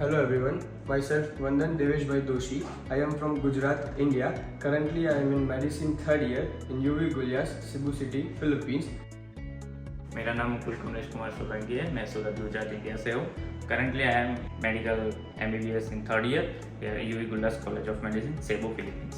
Hello everyone, myself Vandan Devesh Bhai Doshi. I am from Gujarat, India. Currently I am in medicine third year in UV Gulyas, Cebu City, Philippines. मेरा नाम मुकुल कमलेश कुमार सोलंकी है। मैं Surat Gujarat India से हूँ। Currently I am medical MBBS in third year UV Gullas college of medicine Cebu Philippines.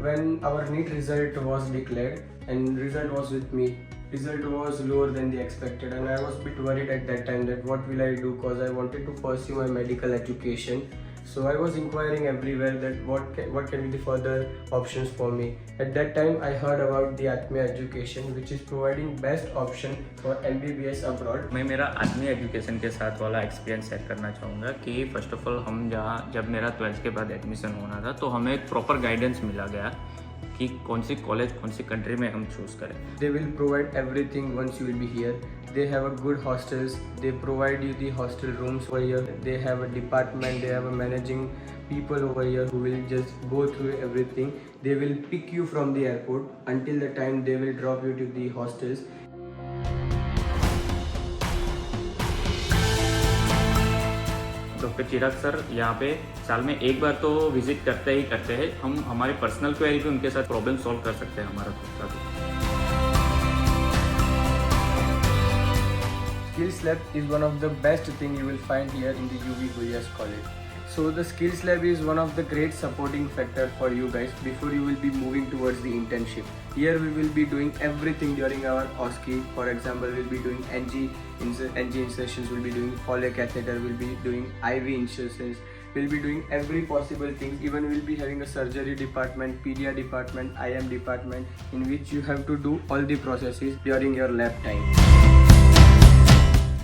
When our NEET result was declared and result was with me, result was lower than the expected and I was a bit worried at that time that what will I do, because I wanted to pursue my medical education. So I was inquiring everywhere that what can be the further options for me. At that time I heard about the Atmiya education which is providing best option for MBBS abroad. मैं मेरा आत्मीय education के साथ वाला experience share करना चाहूँगा कि first of all हम जब मेरा 12th के बाद एडमिशन होना था तो हमें एक प्रॉपर गाइडेंस मिला गया कि कौन सी कॉलेज कौन सी कंट्री में हम चूज़ करें। They will provide everything once you will be here. They have a good hostels. They provide you the hostel rooms over here. They have a department. They have a managing people over here who will just go through everything. They will pick you from the airport until the time they will drop you to the hostels. Doctor Chirag sir यहाँ पे साल में एक बार तो visit करते ही करते हैं। हम हमारी पर्सनल क्वेरी भी उनके साथ प्रॉब्लम सॉल्व कर सकते हैं हमारा खुद का भी। Skills Lab is one of the best thing you will find here in the UV Gulyas College. So the Skills Lab is one of the great supporting factor for you guys before you will be moving towards the internship. Here we will be doing everything during our OSCE. For example, we'll be doing NG insertions, we'll be doing Foley catheter, we'll be doing IV insertions, we'll be doing every possible thing. Even we'll be having a surgery department, pedia department, IM department in which you have to do all the processes during your lab time.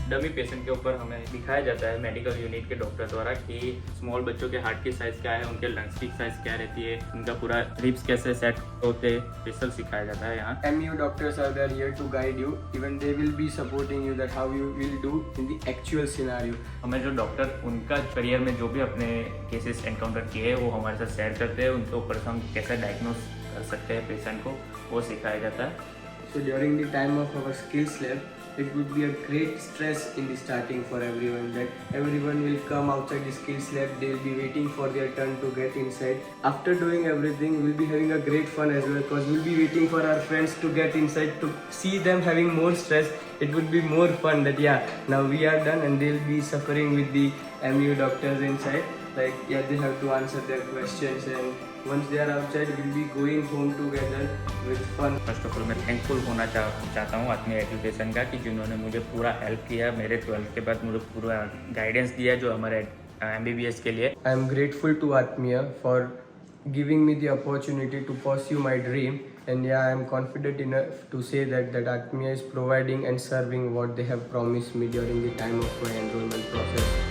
Dummy patient के ऊपर हमें दिखाया जाता है medical unit के doctor द्वारा कि small बच्चों के हार्ट की साइज़ क्या है, उनके लंग्स की साइज़ क्या रहती है, उनका पूरा रिब्स कैसे सेट होते हैं, स्पेशल सिखाया जाता है यहाँ। MU doctors are there here to guide you. Even they will be supporting you that how you will do in the actual scenario. हमें जो डॉक्टर उनका करियर में जो भी अपने केसेस एनकाउंटर किए हैं वो हमारे साथ शेयर करते हैं। उनके ऊपर से हम कैसे डायग्नोस कर सकते हैं पेशेंट को, वो सिखाया जाता है। So during the time of our skills lab, it would be a great stress in the starting for everyone that everyone will come outside the skills lab, they will be waiting for their turn to get inside. After doing everything, we'll be having a great fun as well because we'll be waiting for our friends to get inside to see them having more stress. It would be more fun that now we are done and they'll be suffering with the MU doctors inside. Like they have to answer their questions and once they are outside we'll be going home together with fun. First of all मैं thankful होना चाहता हूँ आत्मीय education का कि जिन्होंने मुझे पूरा हेल्प किया, मेरे 12th के बाद मुझे पूरा गाइडेंस दिया जो हमारे MBBS के लिए। I am grateful to Atmiya for giving me the opportunity to pursue my dream and I am confident enough to say that Atmiya is providing and serving what they have promised me during the time of my enrollment process.